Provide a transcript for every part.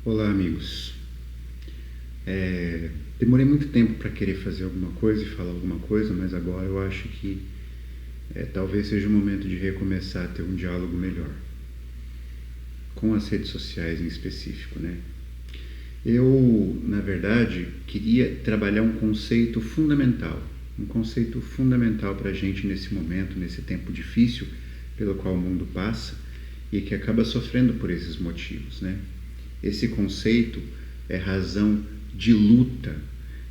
Olá, amigos. Demorei muito tempo para querer fazer alguma coisa e falar alguma coisa, mas agora eu acho que talvez seja o momento de recomeçar a ter um diálogo melhor, com as redes sociais em específico, né? Eu, na verdade, queria trabalhar um conceito fundamental para a gente nesse momento, nesse tempo difícil pelo qual o mundo passa e que acaba sofrendo por esses motivos, né? Esse conceito é razão de luta,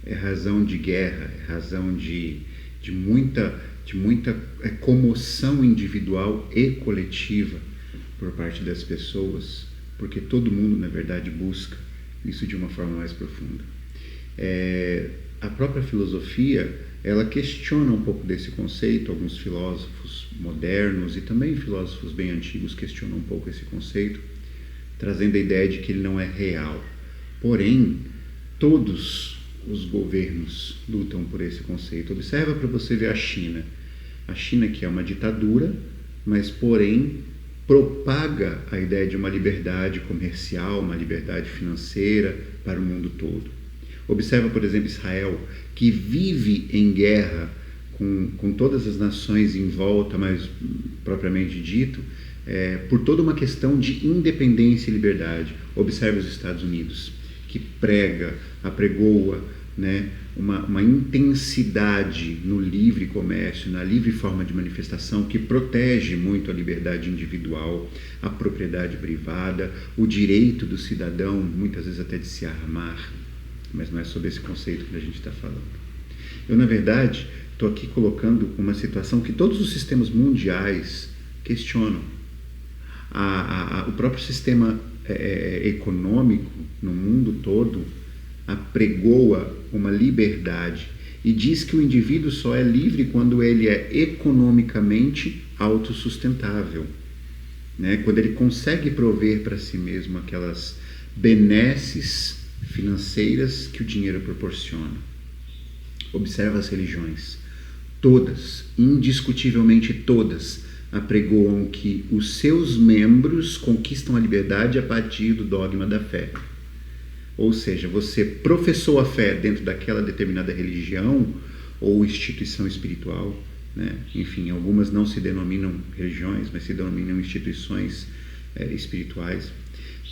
é razão de guerra, é razão de muita comoção individual e coletiva por parte das pessoas, porque todo mundo, na verdade, busca isso de uma forma mais profunda. A própria filosofia, ela questiona um pouco desse conceito, alguns filósofos modernos e também filósofos bem antigos questionam um pouco esse conceito, trazendo a ideia de que ele não é real. Porém, todos os governos lutam por esse conceito. Observa para você ver a China. A China, que é uma ditadura, mas porém propaga a ideia de uma liberdade comercial, uma liberdade financeira para o mundo todo. Observa, por exemplo, Israel, que vive em guerra com todas as nações em volta, mas propriamente dito, por toda uma questão de independência e liberdade. Observe os Estados Unidos, que apregoa, né, uma intensidade no livre comércio, na livre forma de manifestação, que protege muito a liberdade individual, a propriedade privada, o direito do cidadão, muitas vezes até de se armar. Mas não é sobre esse conceito que a gente está falando. Eu, na verdade, estou aqui colocando uma situação que todos os sistemas mundiais questionam. O próprio sistema econômico no mundo todo apregoa uma liberdade e diz que o indivíduo só é livre quando ele é economicamente autossustentável, né? Quando ele consegue prover para si mesmo aquelas benesses financeiras que o dinheiro proporciona. Observa as religiões. Todas, indiscutivelmente todas, apregoam que os seus membros conquistam a liberdade a partir do dogma da fé. Ou seja, você professou a fé dentro daquela determinada religião ou instituição espiritual, né? Enfim, algumas não se denominam religiões, mas se denominam instituições espirituais.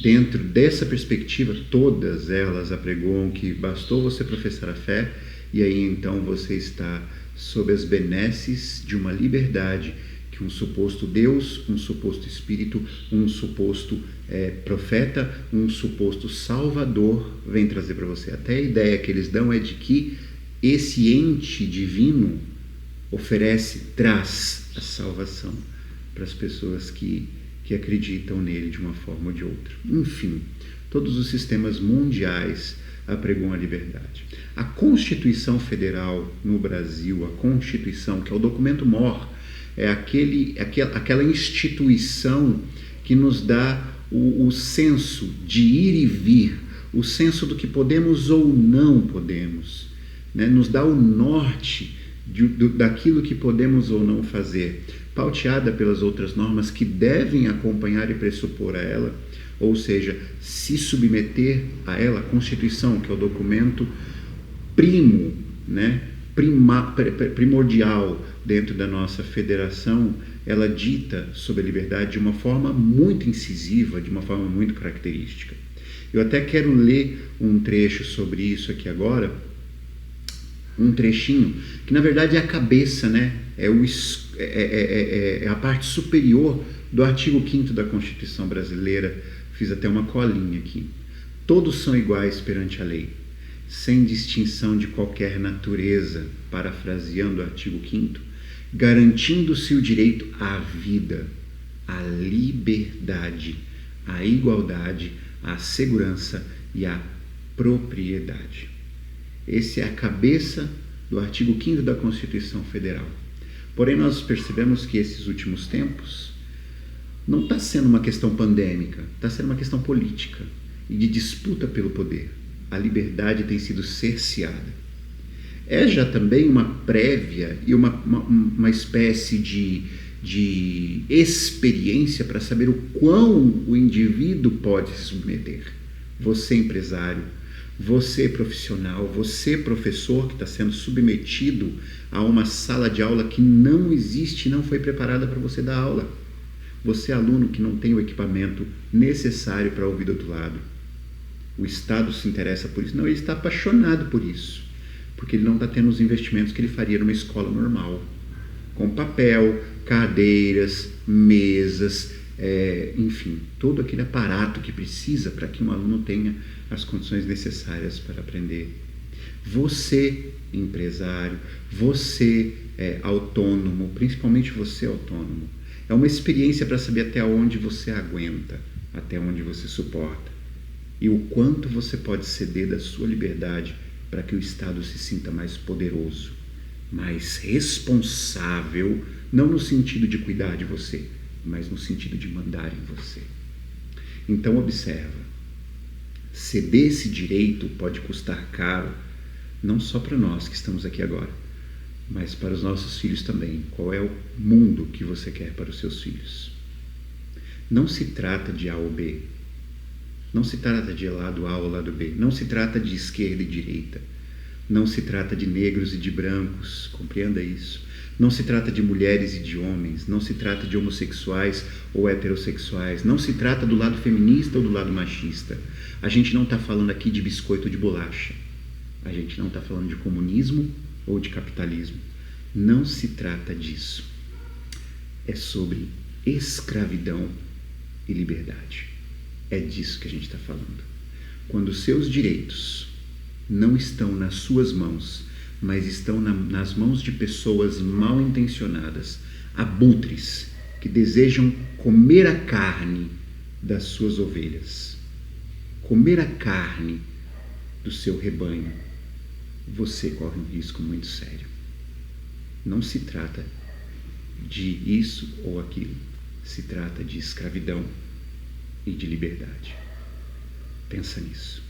Dentro dessa perspectiva, todas elas apregoam que bastou você professar a fé e aí então você está sob as benesses de uma liberdade que um suposto Deus, um suposto Espírito, um suposto profeta, um suposto Salvador vem trazer para você. Até a ideia que eles dão é de que esse ente divino traz a salvação para as pessoas que acreditam nele de uma forma ou de outra. Enfim, todos os sistemas mundiais apregoam a liberdade. A Constituição Federal no Brasil, a Constituição, que é o documento mor, é aquela instituição que nos dá o senso de ir e vir, o senso do que podemos ou não podemos, né? Nos dá o norte daquilo que podemos ou não fazer, pauteada pelas outras normas que devem acompanhar e pressupor a ela, ou seja, se submeter a ela. A Constituição, que é o documento primo, né? Primordial dentro da nossa federação, ela dita sobre a liberdade de uma forma muito incisiva, de uma forma muito característica. Eu até quero ler um trecho sobre isso aqui agora, um trechinho, que na verdade é a cabeça, né? É a parte superior do artigo 5º da Constituição brasileira. Fiz até uma colinha aqui. Todos são iguais perante a lei, sem distinção de qualquer natureza, parafraseando o artigo 5º, garantindo-se o direito à vida, à liberdade, à igualdade, à segurança e à propriedade. Esse é a cabeça do artigo 5º da Constituição Federal. Porém, nós percebemos que esses últimos tempos não está sendo uma questão pandêmica, está sendo uma questão política e de disputa pelo poder. A liberdade tem sido cerceada. É já também uma prévia e uma espécie de experiência para saber o quão o indivíduo pode se submeter. você empresário, você profissional, você professor que está sendo submetido a uma sala de aula que não existe, não foi preparada para você dar aula. Você aluno que não tem o equipamento necessário para ouvir do outro lado. O Estado se interessa por isso? Não, ele está apaixonado por isso, porque ele não está tendo os investimentos que ele faria numa escola normal, com papel, cadeiras, mesas, enfim, todo aquele aparato que precisa para que um aluno tenha as condições necessárias para aprender. Você, empresário, você autônomo, principalmente você autônomo, é uma experiência para saber até onde você aguenta, até onde você suporta e o quanto você pode ceder da sua liberdade para que o Estado se sinta mais poderoso, mais responsável, não no sentido de cuidar de você, mas no sentido de mandar em você. Então observa, ceder esse direito pode custar caro, não só para nós que estamos aqui agora, mas para os nossos filhos também. Qual é o mundo que você quer para os seus filhos? Não se trata de A ou B, não se trata de lado A ou lado B, não se trata de esquerda e direita, não se trata de negros e de brancos, compreenda isso. Não se trata de mulheres e de homens, não se trata de homossexuais ou heterossexuais, não se trata do lado feminista ou do lado machista. A gente não está falando aqui de biscoito ou de bolacha. A gente não está falando de comunismo ou de capitalismo. Não se trata disso. É sobre escravidão e liberdade. É disso que a gente está falando. Quando os seus direitos não estão nas suas mãos, mas estão nas mãos de pessoas mal intencionadas, abutres, que desejam comer a carne das suas ovelhas, comer a carne do seu rebanho, você corre um risco muito sério. Não se trata de isso ou aquilo, se trata de escravidão e de liberdade. Pensa nisso.